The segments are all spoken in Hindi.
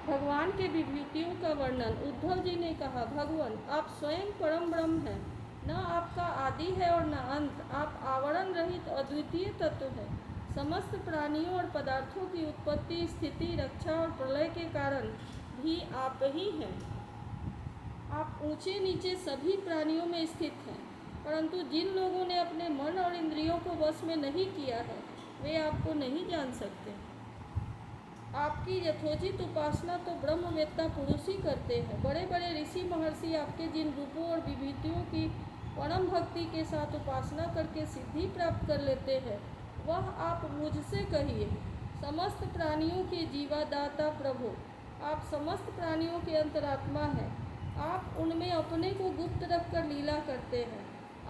भगवान के विभूतियों का वर्णन। उद्धव जी ने कहा, भगवान आप स्वयं परम ब्रह्म हैं, न आपका आदि है और न अंत। आप आवरण रहित अद्वितीय तत्व हैं। समस्त प्राणियों और पदार्थों की उत्पत्ति, स्थिति, रक्षा और प्रलय के कारण भी आप ही हैं। आप ऊंचे नीचे सभी प्राणियों में स्थित हैं, परंतु जिन लोगों ने अपने मन और इंद्रियों को वश में नहीं किया है, वे आपको नहीं जान सकते। आपकी यथोचित उपासना तो ब्रह्मवेत्ता पुरुष ही करते हैं। बड़े बड़े ऋषि महर्षि आपके जिन रूपों और विभूतियों की परम भक्ति के साथ उपासना करके सिद्धि प्राप्त कर लेते हैं, वह आप मुझसे कहिए। समस्त प्राणियों के जीवादाता प्रभु, आप समस्त प्राणियों के अंतरात्मा हैं। आप उनमें अपने को गुप्त रखकर लीला करते हैं।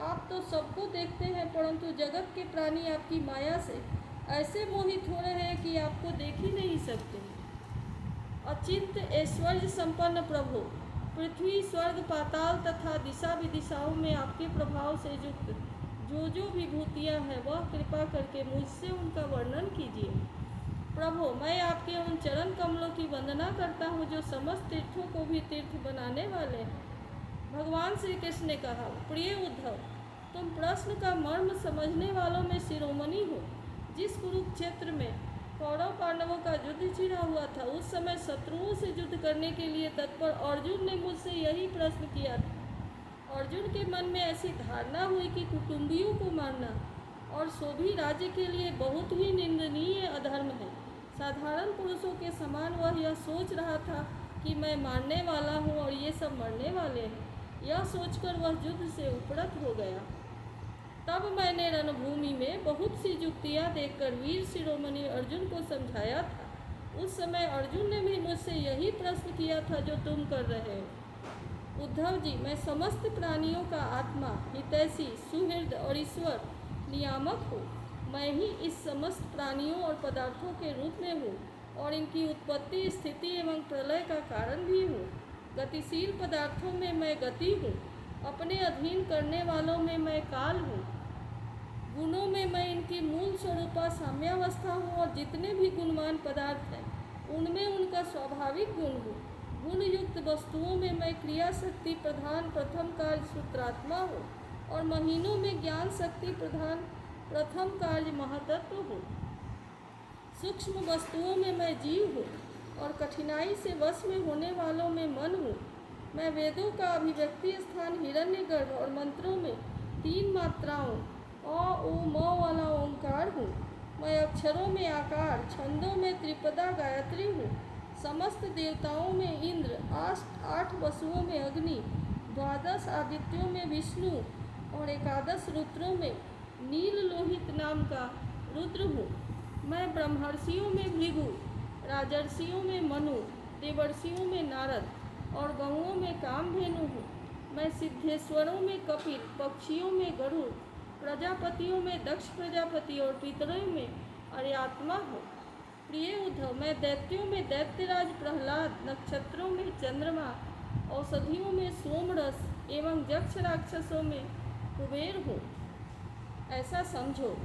आप तो सबको देखते हैं, परंतु जगत के प्राणी आपकी माया से ऐसे मोहित हो रहे हैं कि आपको देख ही नहीं सकते। अचिंत्य ऐश्वर्य संपन्न प्रभु, पृथ्वी, स्वर्ग, पाताल तथा दिशा विदिशाओं में आपके प्रभाव से युक्त जो विभूतियाँ हैं, वह कृपा करके मुझसे उनका वर्णन कीजिए। प्रभु, मैं आपके उन चरण कमलों की वंदना करता हूँ जो समस्त तीर्थों को भी तीर्थ बनाने वाले हैं। भगवान श्री कृष्ण ने कहा, प्रिय उद्धव, तुम प्रश्न का मर्म समझने वालों में शिरोमणि हो। जिस कुरुक्षेत्र में कौरव पांडवों का युद्ध छिड़ा हुआ था, उस समय शत्रुओं से युद्ध करने के लिए तत्पर अर्जुन ने मुझसे यही प्रश्न किया था। अर्जुन के मन में ऐसी धारणा हुई कि कुटुंबियों को मारना और सो भी राज्य के लिए बहुत ही निंदनीय अधर्म है। साधारण पुरुषों के समान वह यह सोच रहा था कि मैं मारने वाला हूँ और ये सब मरने वाले हैं। यह सोचकर वह युद्ध से उपरत हो गया। तब मैंने रणभूमि में बहुत सी युक्तियाँ देखकर वीर शिरोमणि अर्जुन को समझाया था। उस समय अर्जुन ने भी मुझसे यही प्रश्न किया था जो तुम कर रहे हो। उद्धव जी, मैं समस्त प्राणियों का आत्मा, हितैषी, सुहृद और ईश्वर नियामक हूँ। मैं ही इस समस्त प्राणियों और पदार्थों के रूप में हूँ और इनकी उत्पत्ति, स्थिति एवं प्रलय का कारण भी हूँ। गतिशील पदार्थों में मैं गति हूँ, अपने अधीन करने वालों में मैं काल हूँ। गुणों में मैं इनकी मूल स्वरूपा साम्यावस्था हूँ और जितने भी गुणवान पदार्थ हैं, उनमें उनका स्वाभाविक गुण हूँ। गुण युक्त वस्तुओं में मैं क्रिया शक्ति प्रधान प्रथम कार्य सूत्रात्मा हूँ और महीनों में ज्ञान शक्ति प्रधान प्रथम कार्य महतत्व हूँ। सूक्ष्म वस्तुओं में मैं जीव हूँ और कठिनाई से वश में होने वालों में मन हूँ। मैं वेदों का अभिव्यक्ति स्थान हिरण्यगर्भ और मंत्रों में 3 मात्राओं अ, उ, म वाला ओंकार हूँ। मैं अक्षरों में आकार, छंदों में त्रिपदा गायत्री हूँ। समस्त देवताओं में इंद्र, 8 वसुओं में अग्नि, 12 आदित्यों में विष्णु और 11 रुद्रों में नील लोहित नाम का रुद्र हूँ। मैं ब्रह्मर्षियों में भृगु, राजर्षियों में मनु, देवर्षियों में नारद और गौओं में कामधेनु हूँ। मैं सिद्धेश्वरों में कपिल, पक्षियों में गरुड़, प्रजापतियों में दक्ष प्रजापति और पितरों में अर्यात्मा हूँ। प्रिय उद्धव, मैं दैत्यों में दैत्यराज प्रहलाद, नक्षत्रों में चंद्रमा, औषधियों में सोमरस एवं यक्ष राक्षसों में कुबेर हूँ। ऐसा समझो।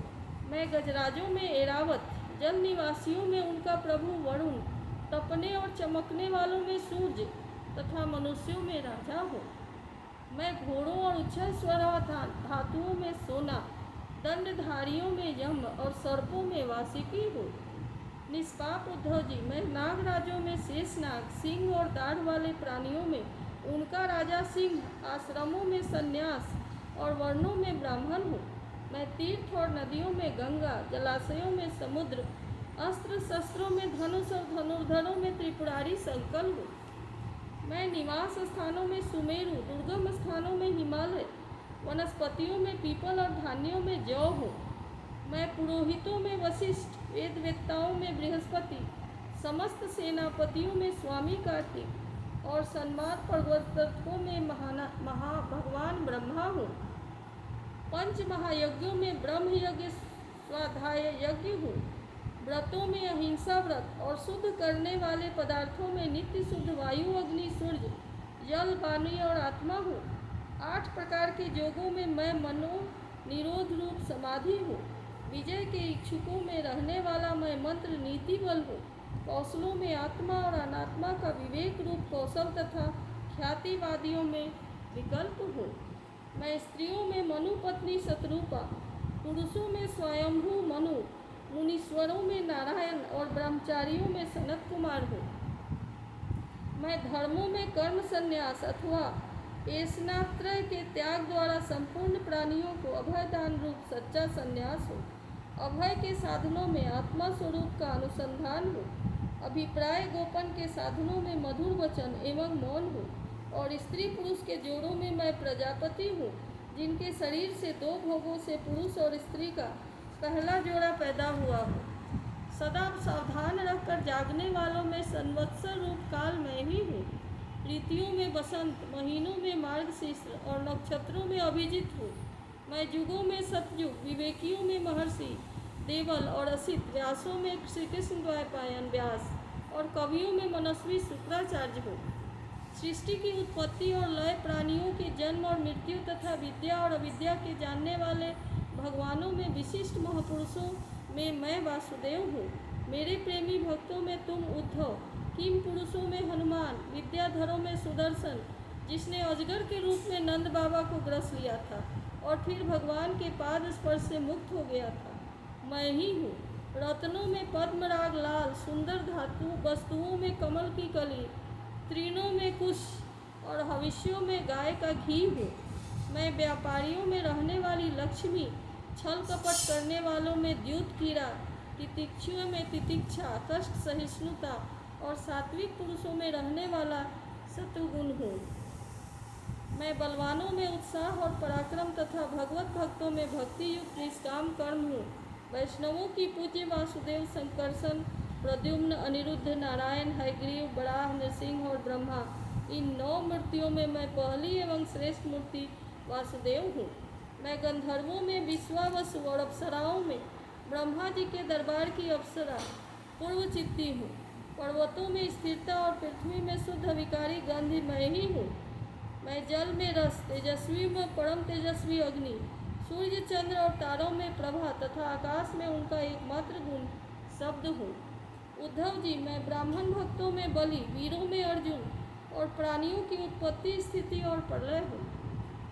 मैं गजराजों में ऐरावत, जल निवासियों में उनका प्रभु वरुण, तपने और चमकने वालों में सूर्य तथा मनुष्यों में राजा हूँ। मैं घोड़ों और उच्छल स्वरा धातुओं में सोना, दंडधारियों में यम और सर्पों में वासुकी हूँ। निष्पाप उद्धव जी, मैं नागराजों में शेषनाग, सिंह और दाढ़ वाले प्राणियों में उनका राजा सिंह, आश्रमों में सन्यास और वर्णों में ब्राह्मण हूँ। मैं तीर्थ और नदियों में गंगा, जलाशयों में समुद्र, अस्त्र शस्त्रों में धनुष और धनुर्धरों में त्रिपुरारी संकल हूँ। मैं निवास स्थानों में सुमेरु, दुर्गम स्थानों में हिमालय, वनस्पतियों में पीपल और धान्यों में जौ हूँ। मैं पुरोहितों में वशिष्ठ, वेदवेत्ताओं में बृहस्पति, समस्त सेनापतियों में स्वामी कार्तिक और सन्मार्ग प्रवर्तकों में भगवान ब्रह्मा हूँ। 5 महायज्ञों में ब्रह्म यज्ञ, स्वाध्याय यज्ञ हूँ। व्रतों में अहिंसा व्रत और शुद्ध करने वाले पदार्थों में नित्य शुद्ध वायु, अग्नि, सूर्य, जल, वाणी और आत्मा हूँ। 8 प्रकार के योगों में मैं मनो निरोध रूप समाधि हूँ। विजय के इच्छुकों में रहने वाला मैं मंत्र नीति बल हूँ। कौशलों में आत्मा और अनात्मा का विवेक रूप कौशल तथा ख्यातिवादियों में विकल्प हूँ। मैं स्त्रियों में मनु पत्नी शत्रुपा, पुरुषों में स्वयंभू मनु, मुनीश्वरों में नारायण और ब्रह्मचारियों में सनत कुमार हूँ। मैं धर्मों में कर्म संन्यास अथवा एषणात्रय के त्याग द्वारा संपूर्ण प्राणियों को अभय दान रूप सच्चा संन्यास हूँ। अभय के साधनों में आत्मा स्वरूप का अनुसंधान हो, अभिप्राय गोपन के साधनों में मधुर वचन एवं मौन हो, और स्त्री पुरुष के जोड़ों में मैं प्रजापति हूँ, जिनके शरीर से दो भोगों से पुरुष और स्त्री का पहला जोड़ा पैदा हुआ हो। सदा सावधान रहकर जागने वालों में संवत्सर रूप काल मैं ही हूँ। ऋतुओं में बसंत, महीनों में मार्गशीर्ष और नक्षत्रों में अभिजित हूँ। मैं युगों में सतयुग, विवेकियों में महर्षि देवल और असित, व्यासों में श्री कृष्ण द्वैपायन व्यास और कवियों में मनस्वी शुक्राचार्य हूँ। सृष्टि की उत्पत्ति और लय, प्राणियों के जन्म और मृत्यु तथा विद्या और अविद्या के जानने वाले भगवानों में विशिष्ट महापुरुषों में मैं वासुदेव हूँ। मेरे प्रेमी भक्तों में तुम उद्धव, किम पुरुषों में हनुमान, विद्याधरों में सुदर्शन, जिसने अजगर के रूप में नंद बाबा को ग्रस लिया था और फिर भगवान के पाद स्पर्श से मुक्त हो गया था, मैं ही हूँ। रत्नों में पद्मराग लाल, सुंदर धातु वस्तुओं में कमल की कली, तृणों में कुश और हविष्यों में गाय का घी हूँ। मैं व्यापारियों में रहने वाली लक्ष्मी, छल कपट करने वालों में द्युत कीड़ा, तितिक्षुओं में तितिक्षा, कष्ट सहिष्णुता और सात्विक पुरुषों में रहने वाला शत्रुगुण हूँ। मैं बलवानों में उत्साह और पराक्रम तथा भगवत भक्तों में भक्ति युक्त निष्काम कर्म हूँ। वैष्णवों की पूज्य वासुदेव, संकर्षण, प्रद्युम्न, अनिरुद्ध, नारायण, हयग्रीव, बराह, नृसिंह और ब्रह्मा, इन 9 मूर्तियों में मैं पहली एवं श्रेष्ठ मूर्ति वासुदेव हूँ। मैं गंधर्वों में विश्वावसु और अप्सराओं में ब्रह्मा जी के दरबार की अप्सरा पूर्वचित्ती हूँ। पर्वतों में स्थिरता और पृथ्वी में शुद्ध विकारी गंध मैं ही हूँ। मैं जल में रस, तेजस्वी में परम तेजस्वी अग्नि, सूर्य, चंद्र और तारों में प्रभा तथा आकाश में उनका एकमात्र गुण शब्द हूँ। उद्धव जी, मैं ब्राह्मण भक्तों में बलि, वीरों में अर्जुन और प्राणियों की उत्पत्ति, स्थिति और प्रलय हूँ।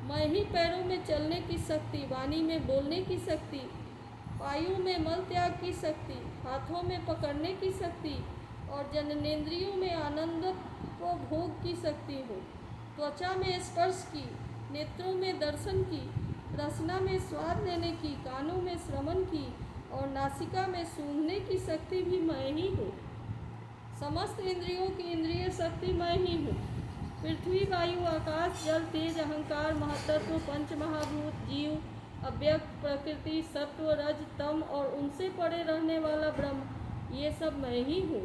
मैं ही पैरों में चलने की शक्ति, वाणी में बोलने की शक्ति, वायु में मल त्याग की शक्ति, हाथों में पकड़ने की शक्ति और जननेंद्रियों में आनंद व भोग की शक्ति हूँ। त्वचा में स्पर्श की, नेत्रों में दर्शन की, रसना में स्वाद लेने की, कानों में श्रवण की और नासिका में सूंघने की शक्ति भी मैं ही हूँ। समस्त इंद्रियों की इंद्रिय शक्ति मैं ही हूँ। पृथ्वी, वायु, आकाश, जल, तेज, अहंकार, महतत्व, पंच महाभूत, जीव, अव्यक्त, प्रकृति, सत्व, रज, तम और उनसे परे रहने वाला ब्रह्म, ये सब मैं ही हूँ।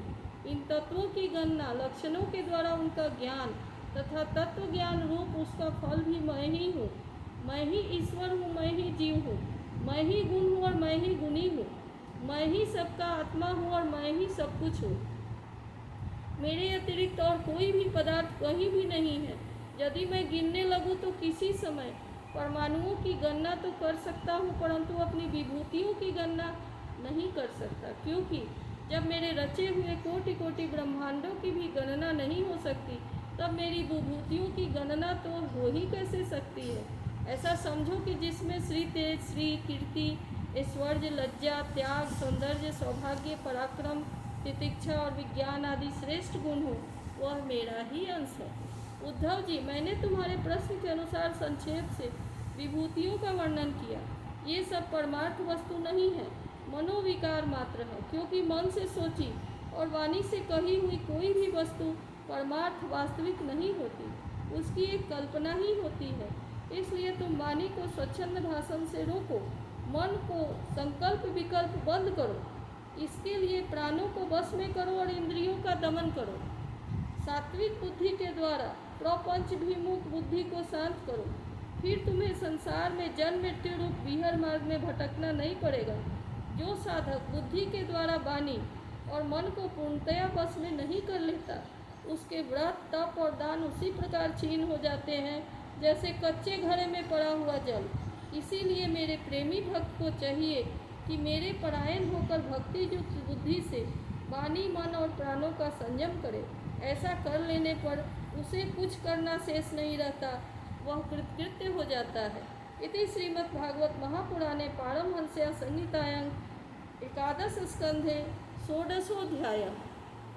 इन तत्वों की गणना लक्षणों के द्वारा उनका ज्ञान तथा तत्व ज्ञान रूप उसका फल भी मैं ही हूँ। मैं ही ईश्वर हूँ, मैं ही जीव हूँ, मैं ही गुण हूँ और मैं ही गुणी हूँ, मैं ही सबका आत्मा हूँ और मैं ही सब कुछ हूँ। मेरे अतिरिक्त और कोई भी पदार्थ कहीं भी नहीं है। यदि मैं गिनने लगूँ तो किसी समय परमाणुओं की गणना तो कर सकता हूँ, परंतु अपनी विभूतियों की गणना नहीं कर सकता, क्योंकि जब मेरे रचे हुए कोटि कोटि ब्रह्मांडों की भी गणना नहीं हो सकती, तब मेरी विभूतियों की गणना तो हो ही कैसे सकती है। ऐसा समझो कि जिसमें श्री तेज, श्री कीर्ति, ऐश्वर्य, लज्जा, त्याग, सौंदर्य, सौभाग्य, पराक्रम, तितिक्षा और विज्ञान आदि श्रेष्ठ गुण हो, वह मेरा ही अंश है। उद्धव जी, मैंने तुम्हारे प्रश्न के अनुसार संक्षेप से विभूतियों का वर्णन किया। ये सब परमार्थ वस्तु नहीं है, मनोविकार मात्र है, क्योंकि मन से सोची और वाणी से कही हुई कोई भी वस्तु परमार्थ वास्तविक नहीं होती, उसकी एक कल्पना ही होती है। इसलिए तुम वाणी को स्वच्छंद भाषण से रोको, मन को संकल्प विकल्प बंद करो, इसके लिए प्राणों को वश में करो और इंद्रियों का दमन करो। सात्विक बुद्धि के द्वारा प्रपंचभिमुख बुद्धि को शांत करो, फिर तुम्हें संसार में जन्म मृत्यु रूप विहर मार्ग में भटकना नहीं पड़ेगा। जो साधक बुद्धि के द्वारा वाणी और मन को पूर्णतया वश में नहीं कर लेता, उसके व्रत, तप और दान उसी प्रकार क्षीण हो जाते हैं जैसे कच्चे घड़े में पड़ा हुआ जल। इसीलिए मेरे प्रेमी भक्त को चाहिए कि मेरे परायण होकर भक्ति युक्त बुद्धि से वाणी, मन और प्राणों का संयम करे। ऐसा कर लेने पर उसे कुछ करना शेष नहीं रहता, वह कृतकृत्य हो जाता है। इति श्रीमद्भागवत महापुराणे पारमहंस्या संहितायां एकादश स्कंधे षोडशोऽध्यायः।